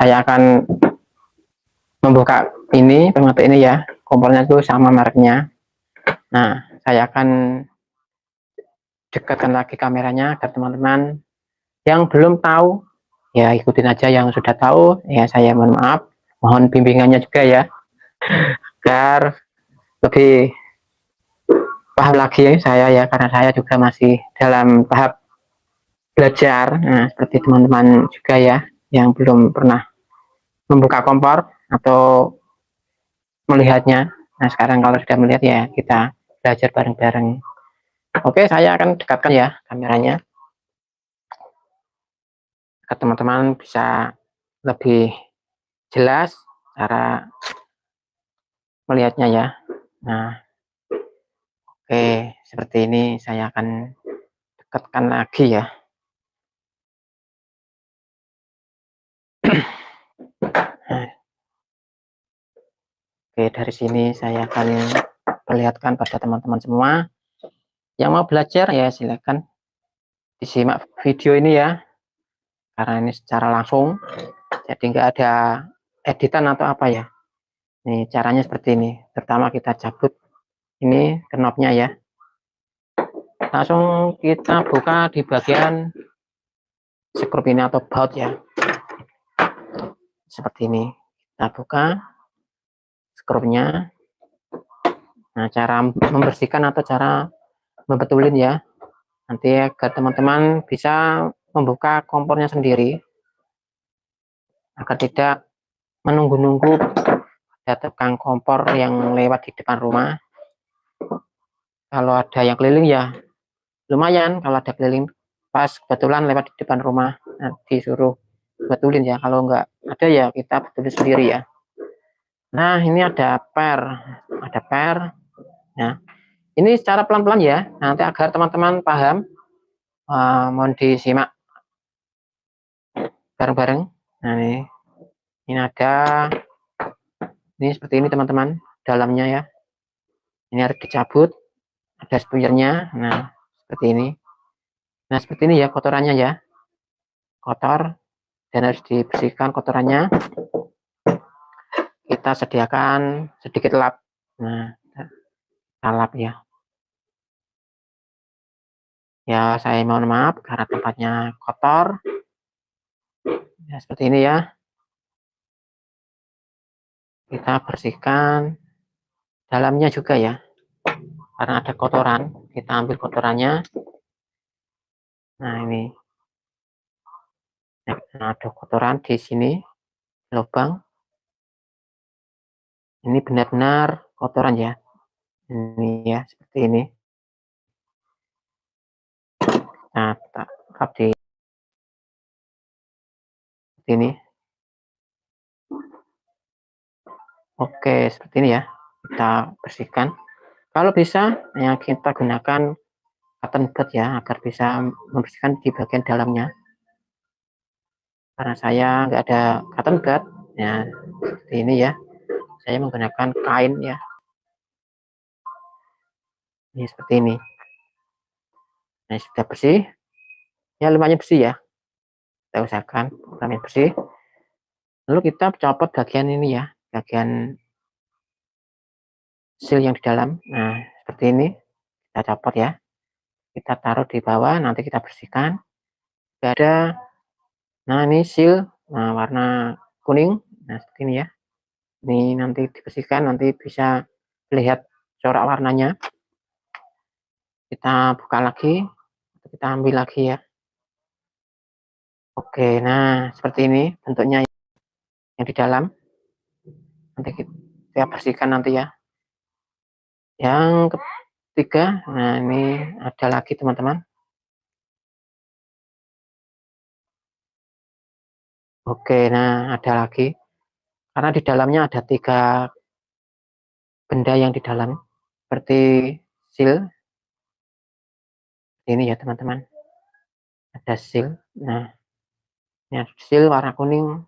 saya akan membuka ini pemakai ini ya, kompornya itu sama mereknya. Nah, saya akan dekatkan lagi kameranya agar teman-teman yang belum tahu ya ikutin aja, yang sudah tahu ya saya mohon maaf, mohon bimbingannya juga ya, agar lebih paham lagi saya ya, karena saya juga masih dalam tahap belajar. Nah, seperti teman-teman juga ya yang belum pernah membuka kompor atau melihatnya. Nah, sekarang kalau sudah melihat ya kita belajar bareng-bareng. Oke, saya akan dekatkan ya kameranya agar teman-teman bisa lebih jelas cara melihatnya ya. Nah, oke, seperti ini saya akan dekatkan lagi ya. Nah, oke, dari sini saya akan perlihatkan pada teman-teman semua yang mau belajar ya, silakan disimak video ini ya, karena ini secara langsung, jadi nggak ada editan atau apa ya. Nih caranya seperti ini. Pertama kita cabut ini knopnya ya, langsung kita buka di bagian skrup ini atau baut ya, seperti ini. Kita buka skrupnya. Nah, cara membersihkan atau cara membetulin ya, nanti agar teman-teman bisa membuka kompornya sendiri, agar tidak menunggu-nunggu ada tukang kompor yang lewat di depan rumah. Kalau ada yang keliling ya lumayan, kalau ada keliling pas kebetulan lewat di depan rumah, nah, disuruh betulin ya. Kalau enggak ada ya kita betulin sendiri ya. Nah, ini ada per ya, ini secara pelan-pelan ya, nanti agar teman-teman paham. Mohon disimak bareng-bareng. Nah, ini ada, ini seperti ini teman-teman dalamnya ya, ini harus dicabut, ada spuyernya. Nah, seperti ini. Nah, seperti ini ya kotorannya ya, kotor dan harus dibersihkan kotorannya. Kita sediakan sedikit lap. Nah, kita lap ya. Ya, saya mohon maaf karena tempatnya kotor. Ya, seperti ini ya. Kita bersihkan dalamnya juga ya, karena ada kotoran. Kita ambil kotorannya. Nah, ini. Nah, ada kotoran di sini, lubang. Ini benar-benar kotoran ya. Ini ya, seperti ini. Nah, kita lap di sini. Oke, seperti ini ya. Kita bersihkan. Kalau bisa, ya kita gunakan cotton bud ya, agar bisa membersihkan di bagian dalamnya. Karena saya nggak ada cotton bud, ya seperti ini ya. Saya menggunakan kain ya. Ini seperti ini. Nah, sudah bersih. Ya lumayan bersih ya. Kita usahakan lumayan bersih. Lalu kita copot bagian ini ya, bagian seal yang di dalam. Nah, seperti ini. Kita copot ya. Kita taruh di bawah, nanti kita bersihkan. Tidak ada. Nah, ini seal. Nah, warna kuning. Nah, seperti ini ya. Ini nanti dibersihkan, nanti bisa lihat corak warnanya. Kita buka lagi, kita ambil lagi ya. Oke, nah seperti ini bentuknya yang di dalam. Nanti kita bersihkan nanti ya. Yang ketiga, nah ini ada lagi teman-teman. Oke, nah ada lagi. Karena di dalamnya ada 3 benda yang di dalam, seperti seal. Ini ya teman-teman. Ada seal. Nah, ini ada seal warna kuning.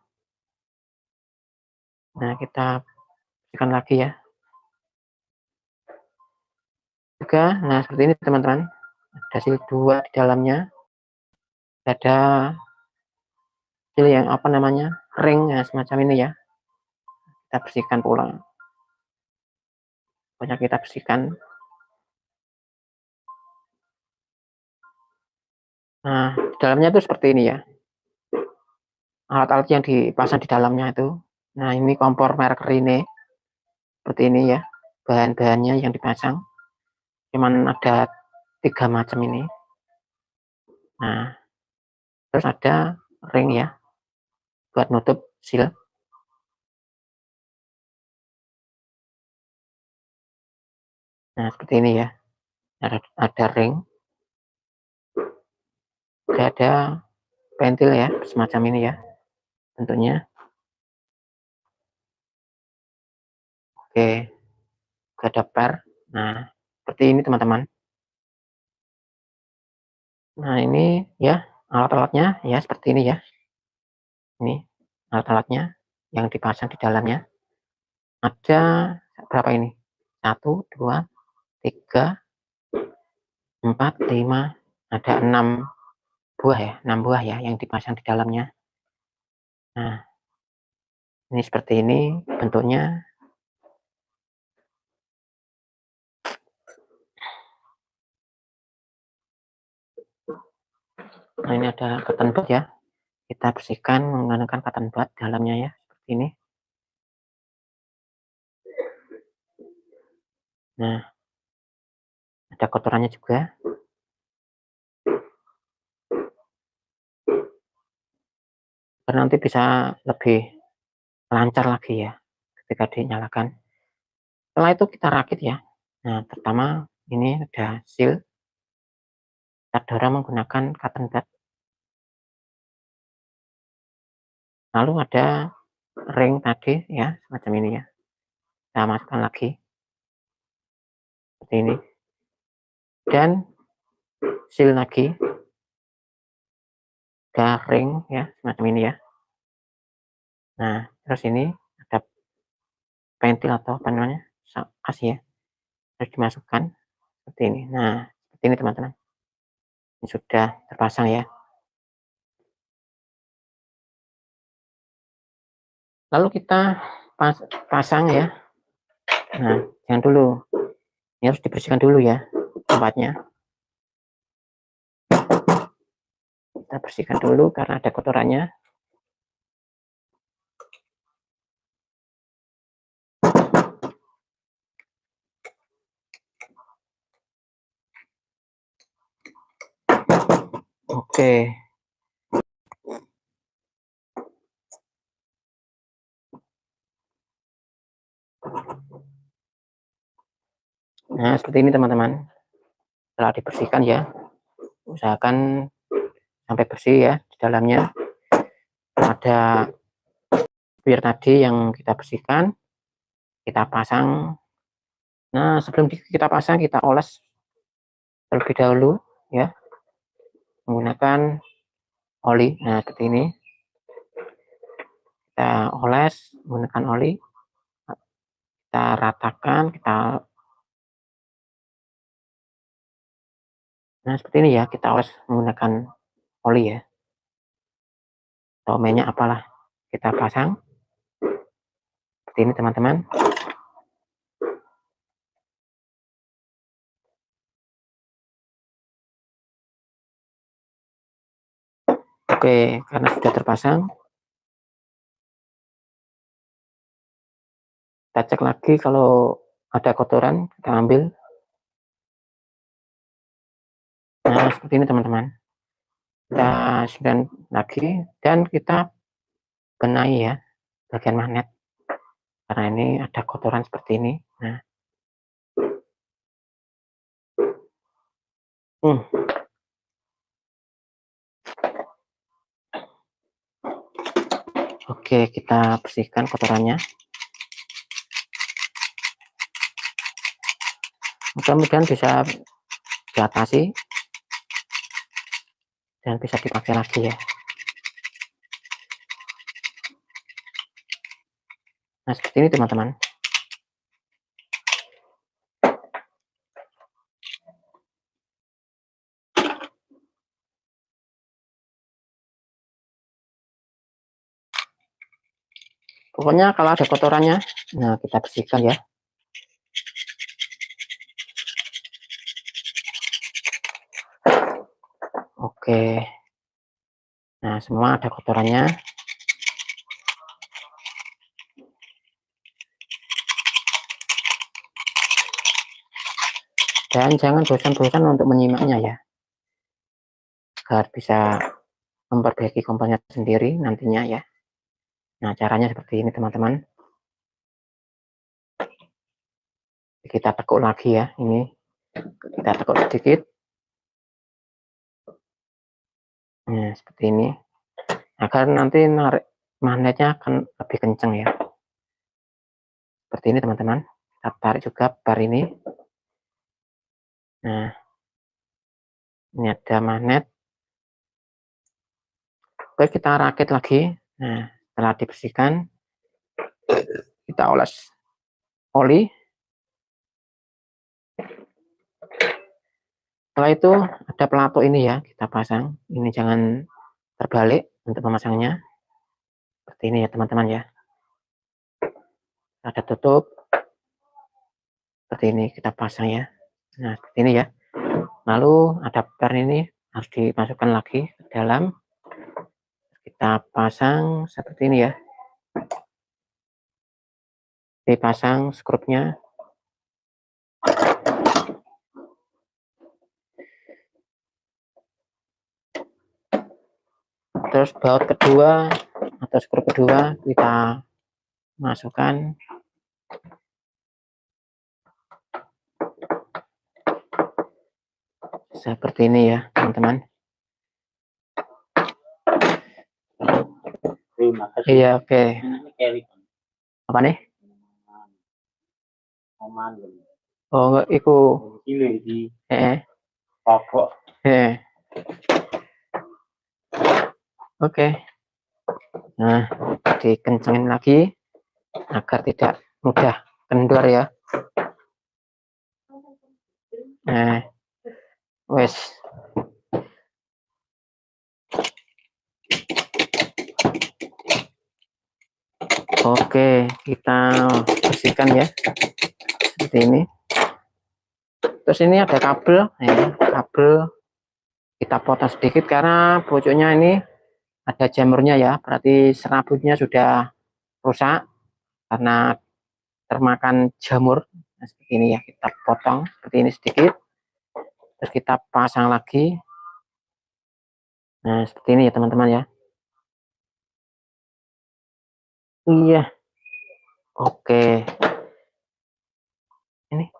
Nah, kita bersihkan lagi ya. Juga, nah seperti ini teman-teman. Ada seal 2 di dalamnya. Ada seal yang apa namanya? ring ya, semacam ini ya, kita bersihkan pula. Pokoknya kita bersihkan. Nah, di dalamnya itu seperti ini ya, alat-alat yang dipasang di dalamnya itu. Nah, ini kompor merek Rene, seperti ini ya, bahan-bahannya yang dipasang. Cuman ada 3 macam ini. Nah, terus ada ring ya, buat nutup seal. Nah, seperti ini ya, ada ring, juga ada pentil ya, semacam ini ya bentuknya. Oke, juga ada per. Nah, seperti ini teman-teman. Nah, ini ya alat-alatnya ya, seperti ini ya. Ini alat-alatnya yang dipasang di dalamnya. Ada berapa ini? 1, 2, 3, 4, 5, ada 6 buah ya, 6 buah ya yang dipasang di dalamnya. Nah, ini seperti ini bentuknya. Nah, ini ada cotton bud ya. Kita bersihkan menggunakan cotton bud dalamnya ya, seperti ini. Nah, ada kotorannya juga. Karena nanti bisa lebih lancar lagi ya ketika dinyalakan. Setelah itu kita rakit ya. Nah, pertama ini ada seal, kita dorong menggunakan cotton bud. Lalu ada ring tadi ya, semacam ini ya. Kita masukkan lagi seperti ini. Dan seal lagi, ada ring ya, semacam ini ya. Nah, terus ini ada pentil atau apa namanya, as ya, harus dimasukkan seperti ini. Nah, seperti ini teman-teman. Ini sudah terpasang ya. Lalu kita pasang ya. Nah, jangan dulu. Ini harus dibersihkan dulu ya tempatnya. Kita bersihkan dulu karena ada kotorannya. Oke. Nah, seperti ini teman-teman. Setelah dibersihkan ya, usahakan sampai bersih ya di dalamnya. Ada biar tadi yang kita bersihkan, kita pasang. Nah, sebelum kita pasang, kita oles terlebih dahulu ya, menggunakan oli. Nah, seperti ini. Kita oles menggunakan oli, kita ratakan, nah seperti ini ya, kita oles menggunakan oli ya, atau minyak apalah, kita pasang seperti ini teman-teman. Oke, karena sudah terpasang, kita cek lagi kalau ada kotoran, kita ambil. Nah, seperti ini teman-teman. Kita siram lagi dan kita benahi ya bagian magnet, karena ini ada kotoran seperti ini. Nah, oke, kita bersihkan kotorannya. Mudah-mudahan bisa diatasi dan bisa dipakai lagi ya. Nah, seperti ini teman-teman. Pokoknya kalau ada kotorannya, nah kita bersihkan ya. Oke. Nah, semua ada kotorannya. Dan jangan bosan-bosan untuk menyimaknya ya, agar bisa memperbaiki kompornya sendiri nantinya ya. Nah, caranya seperti ini teman-teman. Kita tekuk lagi ya, ini kita tekuk sedikit. Nah, seperti ini. Agar nanti narik magnetnya akan lebih kencang ya. Seperti ini teman-teman. Kita tarik juga bar ini. Nah, ini ada magnet. Oke, kita rakit lagi. Nah, setelah dibersihkan, kita oles oli. Setelah itu ada pelatuk ini ya, kita pasang. Ini jangan terbalik untuk memasangnya. Seperti ini ya teman-teman ya. Ada tutup. Seperti ini kita pasang ya. Nah, seperti ini ya. Lalu adapter ini harus dimasukkan lagi ke dalam. Kita pasang seperti ini ya. Dipasang skrupnya. Terus baut kedua atau skrup kedua kita masukkan. Seperti ini ya teman-teman. Iya, oke. Apa nih? Oh, enggak iku. Oke. Nah, dikencengin lagi agar tidak mudah kendor ya. Nah, wes. Oke, kita bersihkan ya. Seperti ini. Terus ini ada kabel, ya, kabel kita potong sedikit karena pojoknya ini ada jamurnya ya, berarti serabutnya sudah rusak karena termakan jamur. Nah, seperti ini ya, kita potong seperti ini sedikit, terus kita pasang lagi. Nah, seperti ini ya teman-teman ya. Iya, oke. Ini,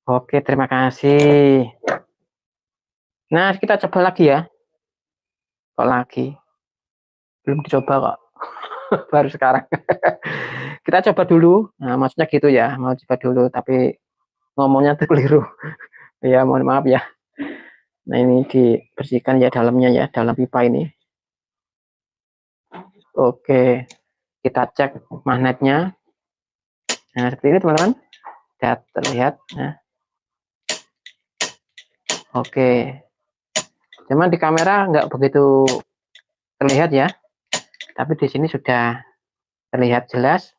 oke, terima kasih. Nah, kita coba lagi ya. Kok lagi? Belum dicoba kok. Baru sekarang. Kita coba dulu. Nah, maksudnya gitu ya, mau coba dulu, tapi ngomongnya tuh keliru. Ya, mohon maaf ya. Nah, ini dibersihkan ya dalamnya ya, dalam pipa ini. Oke, kita cek magnetnya. Nah, seperti ini teman-teman. Sudah terlihat. Nah, oke. Cuman di kamera nggak begitu terlihat ya. Tapi di sini sudah terlihat jelas.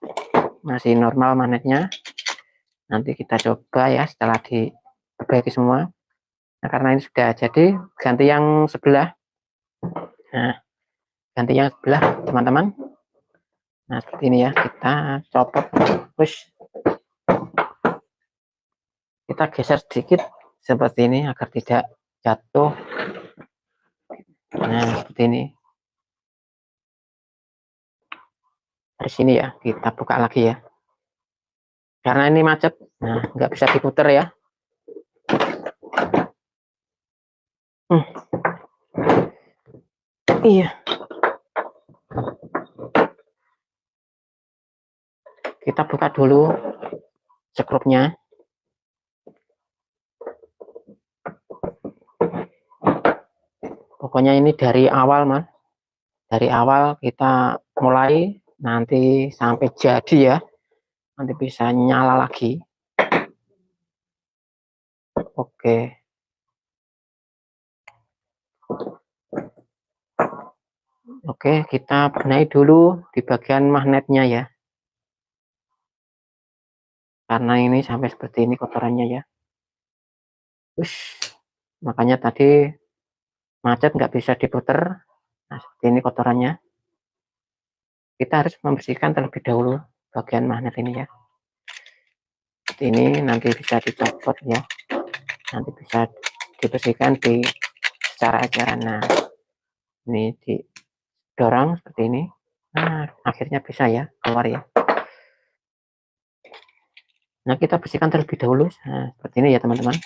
Masih normal magnetnya. Nanti kita coba ya setelah diperbaiki semua. Nah, karena ini sudah jadi, ganti yang sebelah. Nah, ganti yang sebelah teman-teman. Nah, seperti ini ya, kita copot, push, kita geser sedikit seperti ini agar tidak jatuh. Nah, seperti ini. Dari sini ya, kita buka lagi ya, karena ini macet. Nah, nggak bisa diputer ya. Iya, kita buka dulu skrupnya. Pokoknya ini dari awal mas, dari awal kita mulai nanti sampai jadi ya, nanti bisa nyala lagi. Oke, Oke, kita benahi dulu di bagian magnetnya ya, karena ini sampai seperti ini kotorannya ya. Makanya tadi macet nggak bisa diputer. Nah, seperti ini kotorannya. Kita harus membersihkan terlebih dahulu bagian magnet ini ya. Seperti ini nanti bisa dicopot ya, nanti bisa dibersihkan secara ajaran. Nah, ini didorong seperti ini. Nah, akhirnya bisa ya keluar ya. Nah, kita bersihkan terlebih dahulu. Nah, seperti ini ya teman-teman.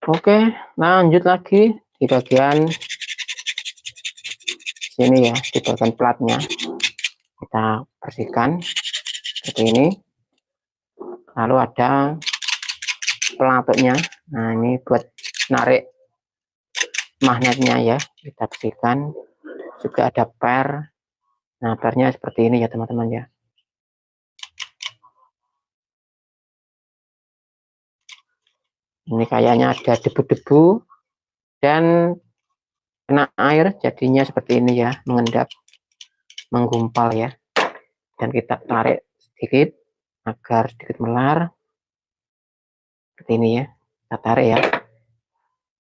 Oke, lanjut lagi di bagian sini ya, di bagian platnya. Kita bersihkan seperti ini. Lalu ada pelatutnya. Nah, ini buat narik magnetnya ya, kita bersihkan. Juga ada per. Nah, pernya seperti ini ya teman-teman ya. Ini kayaknya ada debu-debu dan kena air, jadinya seperti ini ya, mengendap, menggumpal ya. Dan kita tarik sedikit agar sedikit melar seperti ini ya, kita tarik ya.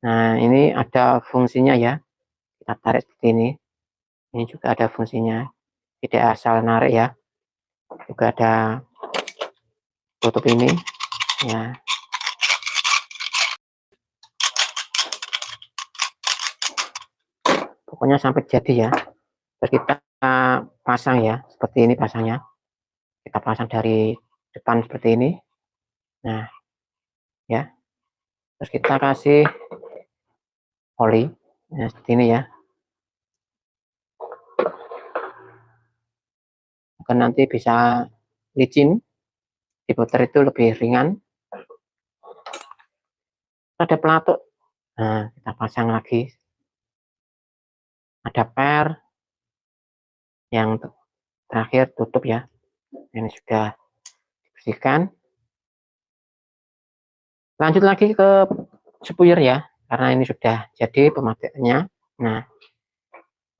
Nah, ini ada fungsinya ya, kita tarik seperti ini juga ada fungsinya, tidak asal narik ya, juga ada tutup ini ya. Pokoknya sampai jadi ya. Terus kita pasang ya, seperti ini pasangnya, kita pasang dari depan seperti ini. Nah ya, terus kita kasih oli ya, seperti ini ya, mungkin nanti bisa licin, diputar itu lebih ringan. Ada pelatuk, nah kita pasang lagi, ada per yang terakhir tutup ya. Ini sudah dibersihkan. Lanjut lagi ke spuyer ya, karena ini sudah jadi pemakaiannya. Nah,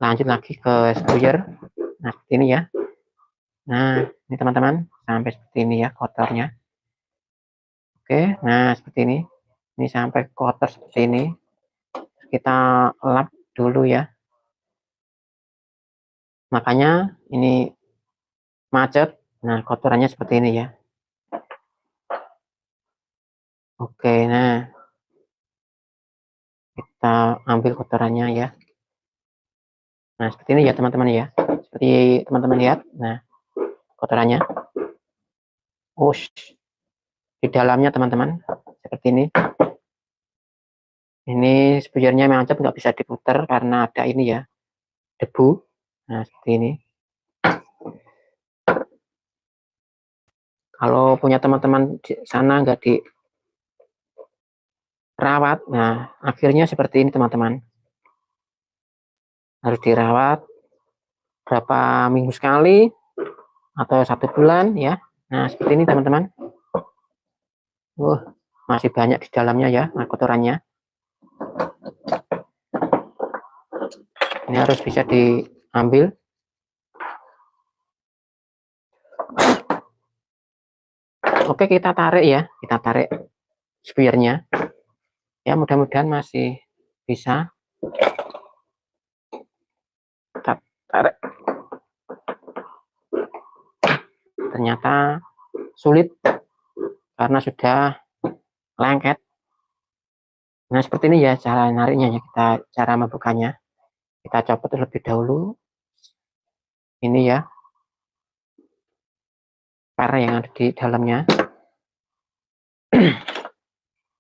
lanjut lagi ke spuyer. Nah, seperti ini ya. Nah, ini teman-teman, sampai seperti ini ya kotornya. Oke, nah seperti ini. Ini sampai kotor seperti ini. Kita lap dulu ya. Makanya ini macet. Nah, kotorannya seperti ini ya. Oke, nah kita ambil kotorannya ya. Nah, seperti ini ya teman-teman ya. Seperti teman-teman lihat. Nah, kotorannya. Di dalamnya teman-teman. Seperti ini. Ini spuyernya macet, nggak bisa diputar karena ada ini ya, debu. Nah, seperti ini. Kalau punya teman-teman di sana nggak dirawat, nah akhirnya seperti ini teman-teman. Harus dirawat berapa minggu sekali atau 1 bulan ya. Nah, seperti ini teman-teman. Masih banyak di dalamnya ya kotorannya. Ini harus bisa diambil. Oke, kita tarik ya, kita tarik spuyernya ya, mudah-mudahan masih bisa. Kita tarik, ternyata sulit karena sudah lengket. Nah, seperti ini ya cara nariknya ya, kita cara membukanya. Kita copot terlebih dahulu ini ya, per yang ada di dalamnya.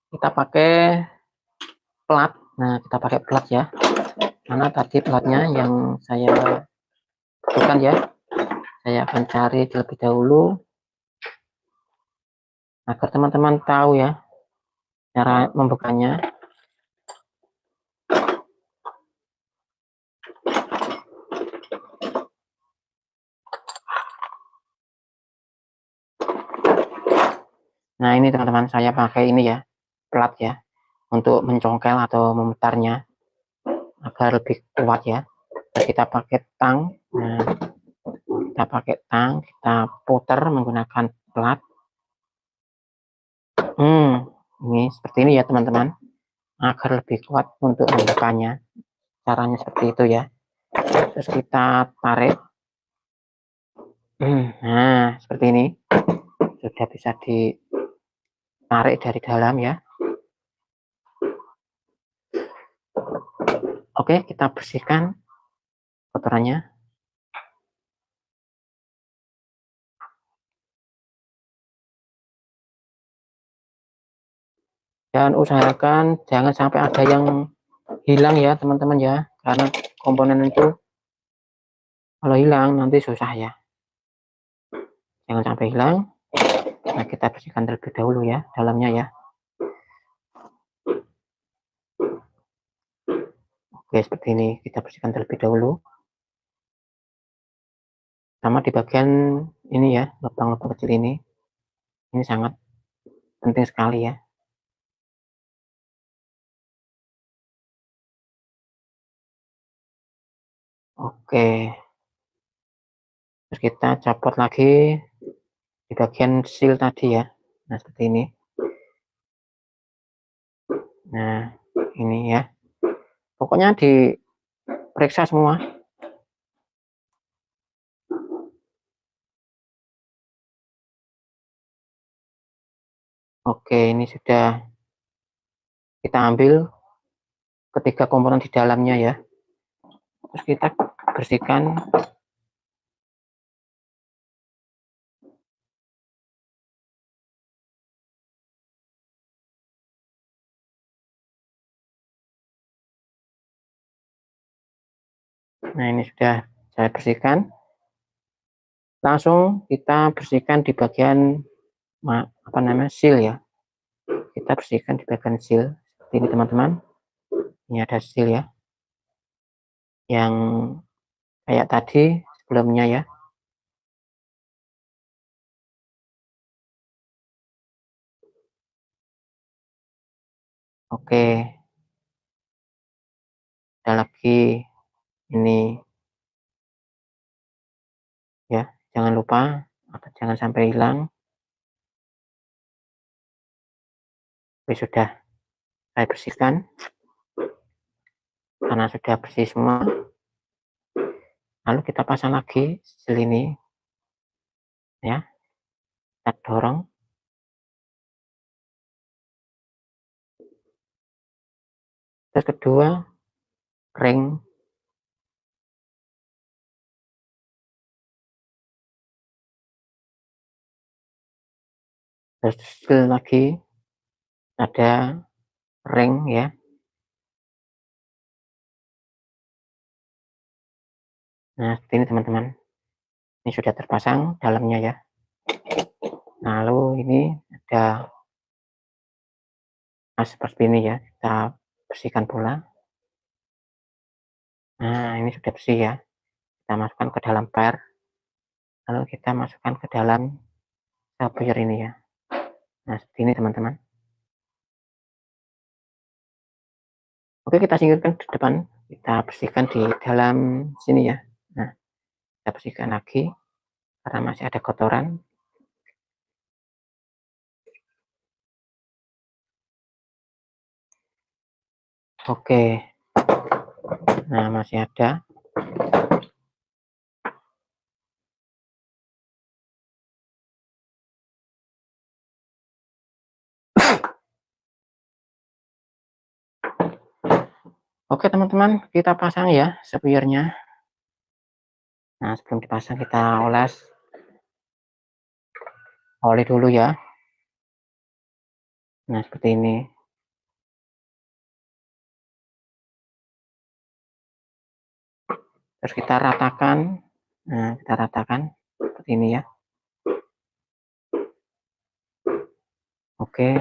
Kita pakai plat. Nah, kita pakai plat ya, mana tadi platnya yang saya bukan ya. Saya akan cari terlebih dahulu agar teman-teman tahu ya cara membukanya. Nah, ini teman-teman, saya pakai ini ya, plat ya, untuk mencongkel atau memutarnya agar lebih kuat ya. Terus kita pakai tang. Nah, kita pakai tang, kita putar menggunakan plat. Ini seperti ini ya teman-teman, agar lebih kuat untuk membukanya. Caranya seperti itu ya. Terus kita tarik. Nah, seperti ini sudah bisa ditarik dari dalam ya. Oke, kita bersihkan kotorannya. Dan usahakan jangan sampai ada yang hilang ya teman-teman ya, karena komponen itu kalau hilang nanti susah ya. Jangan sampai hilang. Nah, kita bersihkan terlebih dahulu ya dalamnya ya. Oke, seperti ini kita bersihkan terlebih dahulu. Sama di bagian ini ya, lubang-lubang kecil ini sangat penting sekali ya. Oke, terus kita copot lagi di bagian seal tadi ya. Nah, seperti ini. Nah, ini ya, pokoknya diperiksa semua. Oke, ini sudah kita ambil ketiga komponen di dalamnya ya. Terus kita bersihkan. Nah, ini sudah saya bersihkan. Langsung kita bersihkan di bagian apa namanya, seal ya. Kita bersihkan di bagian seal seperti ini teman-teman. Ini ada seal ya, yang kayak tadi sebelumnya ya. Oke, ada lagi ini ya, jangan lupa atau jangan sampai hilang. Oke, sudah saya bersihkan karena sudah bersih semua. Lalu kita pasang lagi seal ini ya, kita dorong. Terus kedua, ring. Terus seal lagi, ada ring ya. Nah, seperti ini teman-teman, ini sudah terpasang dalamnya ya. Lalu ini ada seperti ini ya, kita bersihkan pula. Nah, ini sudah bersih ya, kita masukkan ke dalam per, lalu kita masukkan ke dalam sabir ini ya. Nah, seperti ini teman-teman. Oke, kita singkirkan di depan, kita bersihkan di dalam sini ya. Nah, kita bersihkan lagi karena masih ada kotoran. Oke, nah masih ada. Oke teman-teman, kita pasang ya spiernya. Nah, sebelum dipasang kita oles oli dulu ya. Nah, seperti ini. Terus kita ratakan. Nah, kita ratakan seperti ini ya. Oke,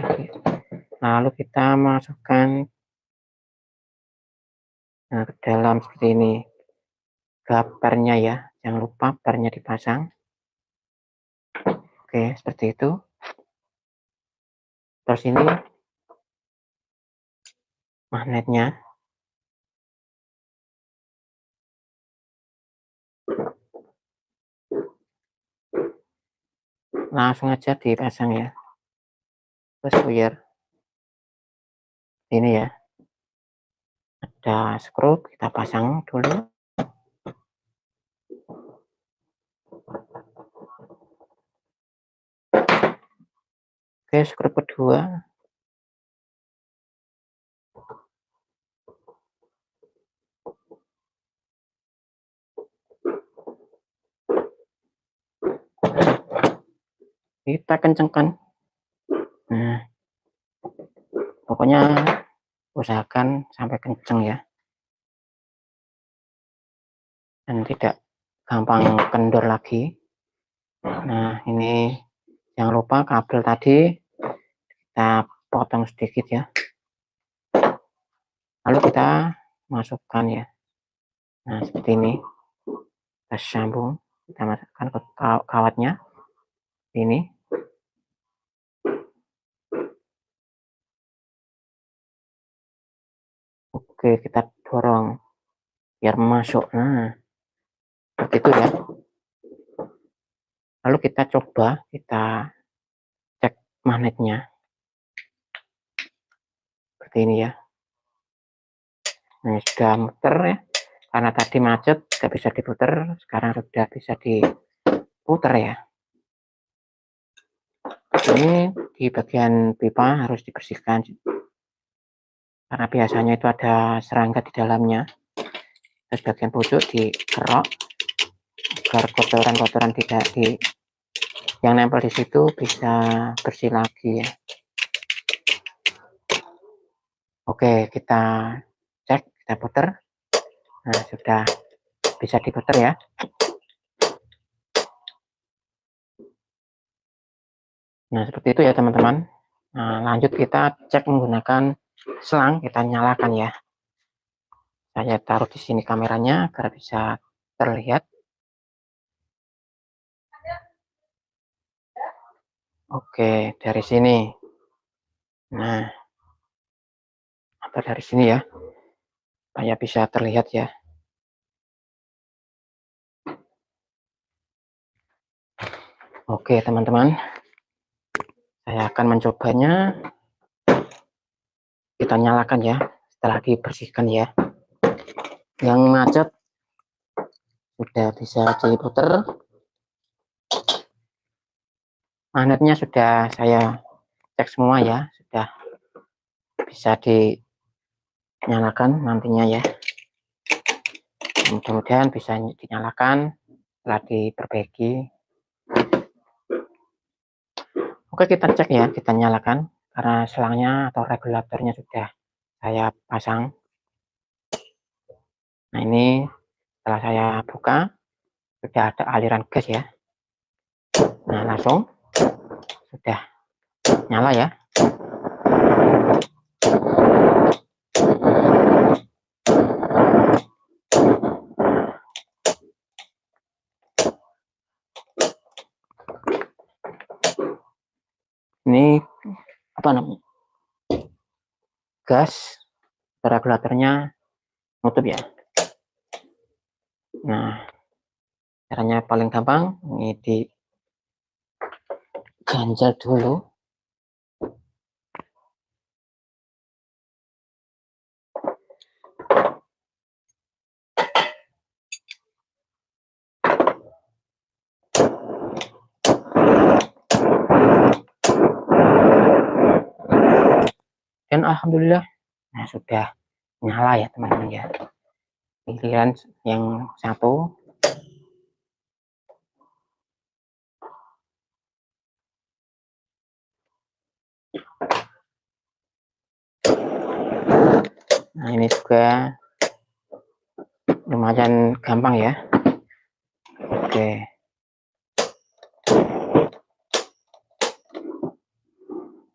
lalu kita masukkan ke dalam seperti ini. Pernya ya, jangan lupa pernya dipasang. Oke, seperti itu. Terus ini magnetnya. Langsung aja dipasang ya. Terus puyer ini ya. Ada skru, kita pasang dulu. Oke, skru kedua. Kita kencengkan. Nah, pokoknya usahakan sampai kenceng ya, dan tidak gampang kendor lagi. Nah, ini jangan lupa kabel tadi kita potong sedikit ya, lalu kita masukkan ya. Nah, seperti ini, kita sambung, kita masukkan ke kawatnya ini. Oke, kita dorong biar masuk. Nah, seperti itu ya. Lalu kita coba, kita cek magnetnya seperti ini ya. Nah, sudah muter ya, karena tadi macet tidak bisa diputer, sekarang sudah bisa diputer ya. Ini di bagian pipa harus dibersihkan karena biasanya itu ada serangga di dalamnya. Terus bagian pojok dikerok agar kotoran-kotoran tidak yang nempel di situ bisa bersih lagi ya. Oke, kita cek, kita puter. Nah, sudah bisa diputer ya. Nah, seperti itu ya teman-teman. Nah, lanjut kita cek menggunakan selang, kita nyalakan ya. Saya taruh di sini kameranya agar bisa terlihat. Oke, dari sini. Nah, atau dari sini ya, supaya bisa terlihat ya. Oke teman-teman, saya akan mencobanya. Kita nyalakan ya, setelah dibersihkan ya. Yang macet sudah bisa diputer. Magnetnya sudah saya cek semua ya, sudah bisa dinyalakan nantinya ya. Mudah-mudahan bisa dinyalakan setelah diperbaiki. Oke, kita cek ya, kita nyalakan karena selangnya atau regulatornya sudah saya pasang. Nah, ini setelah saya buka sudah ada aliran gas ya. Nah, langsung sudah nyala ya. Ini apa namanya, gas regulatornya nutup ya. Nah, caranya paling gampang, ini diganjal dulu. Dan alhamdulillah, nah sudah nyala ya teman-teman ya. Pilihan yang satu. Nah, ini juga lumayan gampang ya. Oke.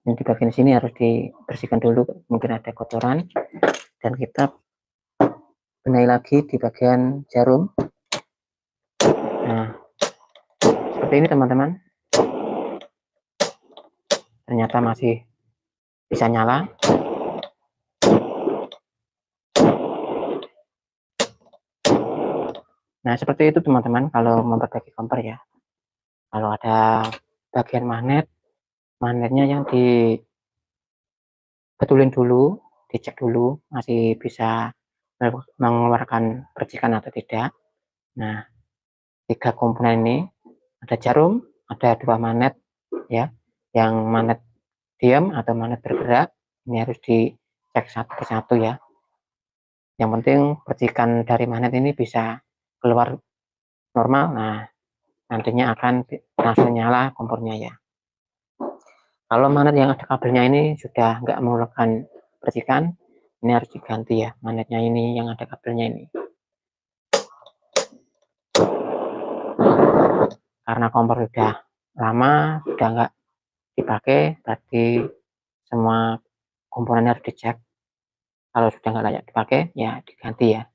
Ini di bagian sini harus dibersihkan dulu, mungkin ada kotoran, dan kita benahi lagi di bagian jarum. Nah, seperti ini teman-teman. Ternyata masih bisa nyala. Nah, seperti itu teman-teman kalau memperbaiki kompor ya. Kalau ada bagian magnetnya yang dibetulin dulu, dicek dulu masih bisa mengeluarkan percikan atau tidak. Nah, 3 komponen ini ada jarum, ada 2 magnet ya. Yang magnet diam atau magnet bergerak ini harus dicek satu persatu ya. Yang penting percikan dari magnet ini bisa keluar normal. Nah, nantinya akan langsung nyala kompornya ya. Kalau magnet yang ada kabelnya ini sudah nggak mengeluarkan percikan, ini harus diganti ya magnetnya ini yang ada kabelnya ini. Karena kompor sudah lama, sudah nggak dipakai, berarti semua komponennya harus dicek. Kalau sudah nggak layak dipakai, ya diganti ya.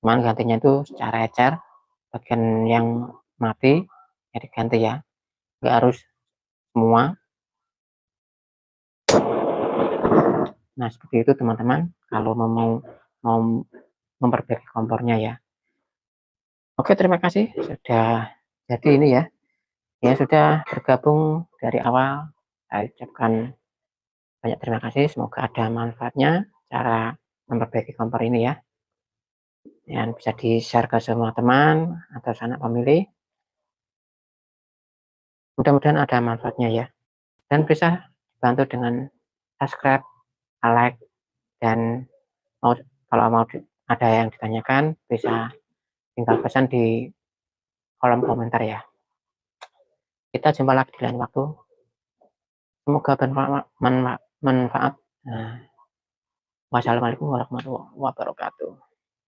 Cuman gantinya itu secara ecer, bagian yang mati ya diganti ya, nggak harus semua. Nah, seperti itu teman-teman kalau mau memperbaiki kompornya ya. Oke, terima kasih sudah jadi ini ya. Ya sudah bergabung dari awal. Saya ucapkan banyak terima kasih. Semoga ada manfaatnya cara memperbaiki kompor ini ya. Dan bisa di-share ke semua teman atau sanak famili. Mudah-mudahan ada manfaatnya ya. Dan bisa dibantu dengan subscribe, like, dan kalau mau ada yang ditanyakan bisa tinggal pesan di kolom komentar ya. Kita jumpa lagi di lain waktu. Semoga bermanfaat. Nah, wassalamualaikum warahmatullahi wabarakatuh.